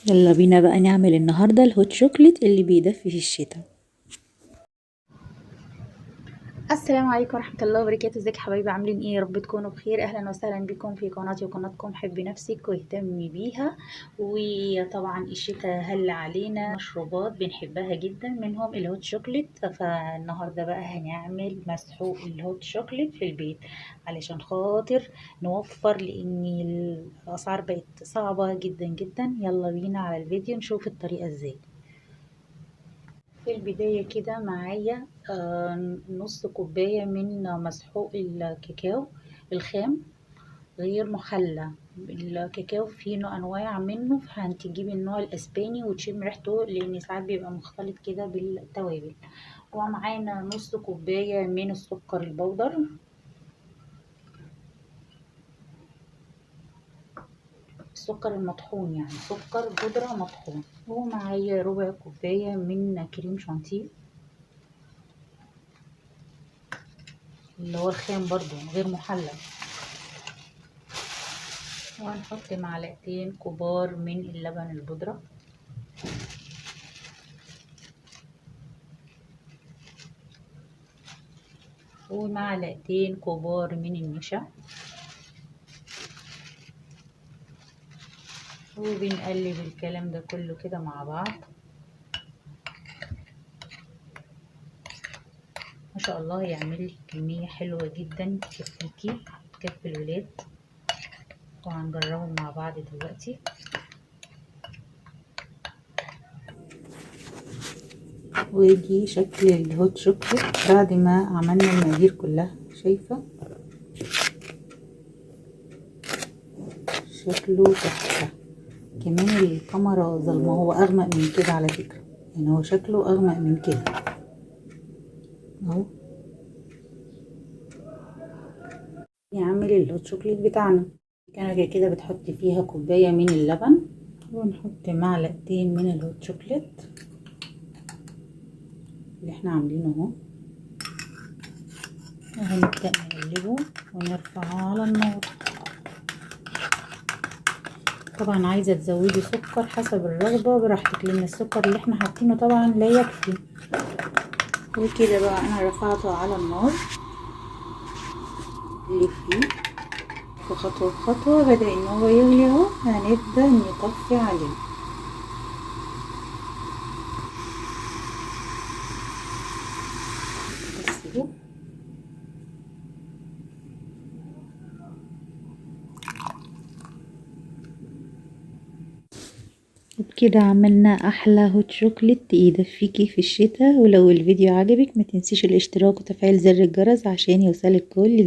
يلا بينا بقى نعمل النهاردة الهوت شوكليت اللي بيدفي في الشتاء. السلام عليكم ورحمة الله وبركاته. ازيك يا حبايبي، عاملين ايه؟ يا رب تكونوا بخير. اهلا وسهلا بكم في قناتي وقناتكم حبي نفسك واهتمي بيها. وطبعا الشتاء هل علينا مشروبات بنحبها جدا، منهم الهوت شوكليت. فالنهارده بقى هنعمل مسحوق الهوت شوكليت في البيت علشان خاطر نوفر، لان الاسعار بقت صعبة جدا جدا. يلا بينا على الفيديو نشوف الطريقة ازاي. في البداية كده معايا نص كوباية من مسحوق الكاكاو الخام غير محلى. الكاكاو فيه نوع أنواع منه، فهتجيبي النوع الأسباني وتشم ريحته، لأن ساعات بيبقى مختلط كده بالتوابل. ومعانا نص كوباية من السكر البودر، السكر المطحون، يعني سكر بودرة مطحون. ومعايا ربع كوباية من كريم شانتيه اللي هو الخام برضو غير محلى. وهنحط معلقتين كبار من اللبن البودرة، ومعلقتين كبار من النشا، وبنقلب الكلام ده كله كده مع بعض. ما شاء الله يعمل كمية حلوة جدا تكفيكي، تكفي الولاد. وهنجربهم مع بعض دلوقتي. ودي شكل الهوت شوكليت بعد ما عملنا المقادير كلها. شايفة شكله تحفة. كمان الكاميرا ظلمه، هو اغمق من كده على فكرة، يعني هو شكله اغمق من كده اهو. نعمل الهوت شوكليت بتاعنا. كنكه كده بتحطي فيها كوبايه من اللبن، ونحط معلقتين من الهوت شوكليت اللي احنا عاملينه اهو، وهنبدا نقلبه ونرفعه على النار. طبعا عايزه تزودي سكر حسب الرغبه براحتك، لان السكر اللي احنا حاطينه طبعا لا يكفي. وكده بقى انا رفعته على النار اللي فيه، وخطوه بخطوه بدا ان هو يغلي اهو، هنبدا نطفي عليه. بس وبكده عملنا احلى هوت شوكليت يدفيكي في الشتاء. ولو الفيديو عجبك ما تنسيش الاشتراك وتفعيل زر الجرس عشان يوصلك كل جديد.